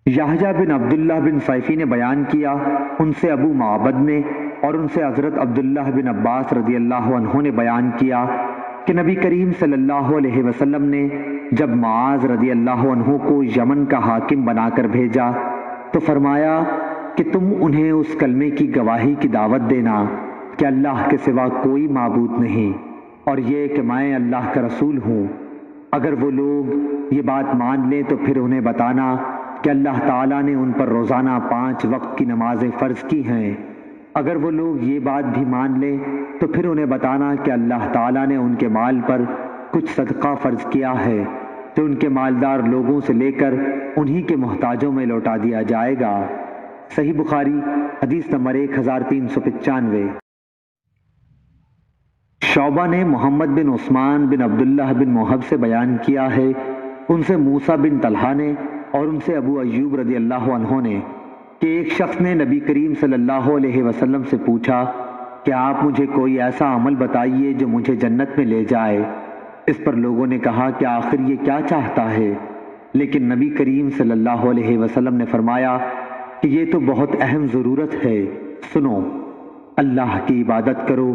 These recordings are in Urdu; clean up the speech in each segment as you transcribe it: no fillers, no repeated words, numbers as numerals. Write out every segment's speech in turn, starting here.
یحییٰ بن عبداللہ بن صیفی نے بیان کیا، ان سے ابو معبد نے اور ان سے حضرت عبداللہ بن عباس رضی اللہ عنہ نے بیان کیا کہ نبی کریم صلی اللہ علیہ وسلم نے جب معاذ رضی اللہ عنہ کو یمن کا حاکم بنا کر بھیجا تو فرمایا کہ تم انہیں اس کلمے کی گواہی کی دعوت دینا کہ اللہ کے سوا کوئی معبود نہیں، اور یہ کہ میں اللہ کا رسول ہوں۔ اگر وہ لوگ یہ بات مان لیں تو پھر انہیں بتانا کہ اللہ تعالیٰ نے ان پر روزانہ 5 وقت کی نمازیں فرض کی ہیں۔ اگر وہ لوگ یہ بات بھی مان لیں تو پھر انہیں بتانا کہ اللہ تعالیٰ نے ان کے مال پر کچھ صدقہ فرض کیا ہے تو ان کے مالدار لوگوں سے لے کر انہی کے محتاجوں میں لوٹا دیا جائے گا۔ صحیح بخاری حدیث نمبر 1395۔ شعبہ نے محمد بن عثمان بن عبداللہ بن موہب سے بیان کیا ہے، ان سے موسیٰ بن طلحہ نے اور ان سے ابو ایوب رضی اللہ عنہ نے کہ ایک شخص نے نبی کریم صلی اللہ علیہ وسلم سے پوچھا کہ آپ مجھے کوئی ایسا عمل بتائیے جو مجھے جنت میں لے جائے۔ اس پر لوگوں نے کہا کہ آخر یہ کیا چاہتا ہے؟ لیکن نبی کریم صلی اللہ علیہ وسلم نے فرمایا کہ یہ تو بہت اہم ضرورت ہے، سنو، اللہ کی عبادت کرو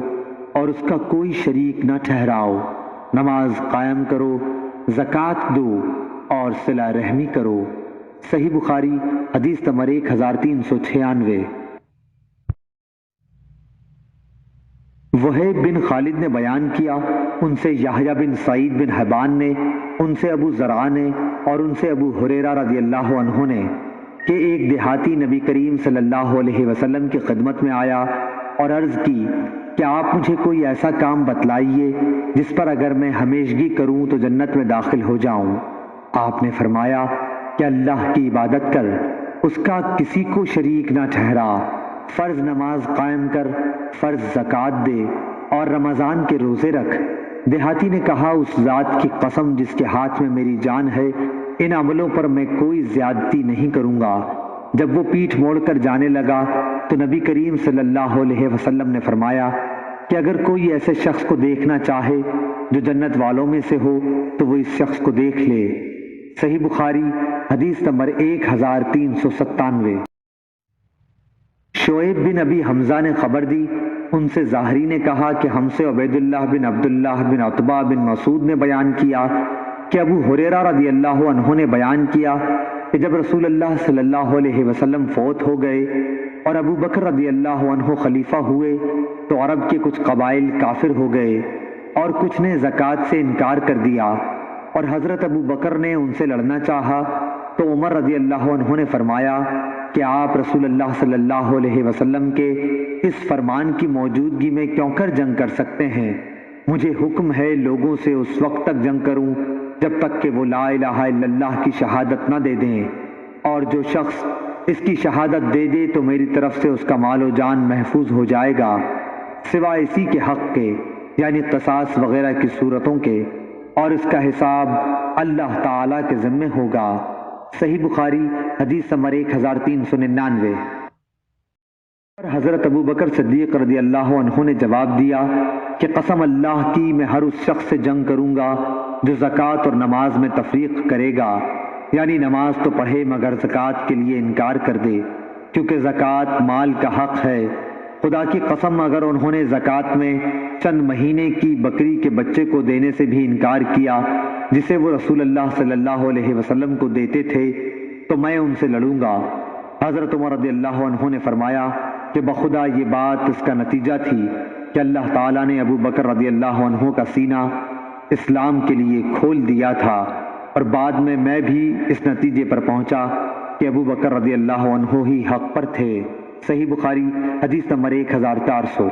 اور اس کا کوئی شریک نہ ٹھہراؤ، نماز قائم کرو، زکوٰۃ دو اور صلہ رحمی کرو۔ صحیح بخاری حدیث نمبر 1396۔ وہیب بن خالد نے بیان کیا، ان سے یحییٰ بن سعید بن حبان نے، ان سے ابو زرعہ نے اور ان سے ابو ہریرہ رضی اللہ عنہ نے کہ ایک دیہاتی نبی کریم صلی اللہ علیہ وسلم کی خدمت میں آیا اور عرض کی کہ آپ مجھے کوئی ایسا کام بتلائیے جس پر اگر میں ہمیشگی کروں تو جنت میں داخل ہو جاؤں۔ آپ نے فرمایا کہ اللہ کی عبادت کر، اس کا کسی کو شریک نہ ٹھہرا، فرض نماز قائم کر، فرض زکوٰۃ دے اور رمضان کے روزے رکھ۔ دیہاتی نے کہا، اس ذات کی قسم جس کے ہاتھ میں میری جان ہے، ان عملوں پر میں کوئی زیادتی نہیں کروں گا۔ جب وہ پیٹھ موڑ کر جانے لگا تو نبی کریم صلی اللہ علیہ وسلم نے فرمایا کہ اگر کوئی ایسے شخص کو دیکھنا چاہے جو جنت والوں میں سے ہو تو وہ اس شخص کو دیکھ لے۔ صحیح بخاری حدیث نمبر 1397۔ شعیب بن ابی حمزہ نے خبر دی، ان سے ظاہری نے کہا کہ ہم سے عبید اللہ بن عبداللہ بن عتبہ بن مسعود نے بیان کیا کہ ابو ہریرہ رضی اللہ عنہ نے بیان کیا کہ جب رسول اللہ صلی اللہ علیہ وسلم فوت ہو گئے اور ابو بکر رضی اللہ عنہ خلیفہ ہوئے تو عرب کے کچھ قبائل کافر ہو گئے اور کچھ نے زکوٰۃ سے انکار کر دیا، اور حضرت ابو بکر نے ان سے لڑنا چاہا تو عمر رضی اللہ عنہ نے فرمایا کہ آپ رسول اللہ صلی اللہ علیہ وسلم کے اس فرمان کی موجودگی میں کیوں کر جنگ کر سکتے ہیں؟ مجھے حکم ہے لوگوں سے اس وقت تک جنگ کروں جب تک کہ وہ لا الہ الا اللہ کی شہادت نہ دے دیں، اور جو شخص اس کی شہادت دے دے تو میری طرف سے اس کا مال و جان محفوظ ہو جائے گا، سوائے اسی کے حق کے، یعنی قصاص وغیرہ کی صورتوں کے، اور اس کا حساب اللہ تعالیٰ کے ذمے ہوگا۔ صحیح بخاری حدیث نمبر 1399۔ حضرت ابو بکر صدیق رضی اللہ عنہ نے جواب دیا کہ قسم اللہ کی میں ہر اس شخص سے جنگ کروں گا جو زکوٰۃ اور نماز میں تفریق کرے گا، یعنی نماز تو پڑھے مگر زکوٰۃ کے لیے انکار کر دے، کیونکہ زکوٰۃ مال کا حق ہے۔ خدا کی قسم اگر انہوں نے زکوٰۃ میں چند مہینے کی بکری کے بچے کو دینے سے بھی انکار کیا جسے وہ رسول اللہ صلی اللہ علیہ وسلم کو دیتے تھے تو میں ان سے لڑوں گا۔ حضرت عمر رضی اللہ عنہ نے فرمایا کہ بخدا یہ بات اس کا نتیجہ تھی کہ اللہ تعالیٰ نے ابو بکر رضی اللہ عنہ کا سینہ اسلام کے لیے کھول دیا تھا، اور بعد میں بھی اس نتیجے پر پہنچا کہ ابو بکر رضی اللہ عنہ ہی حق پر تھے۔ صحیح بخاری حدیث نمبر 1400۔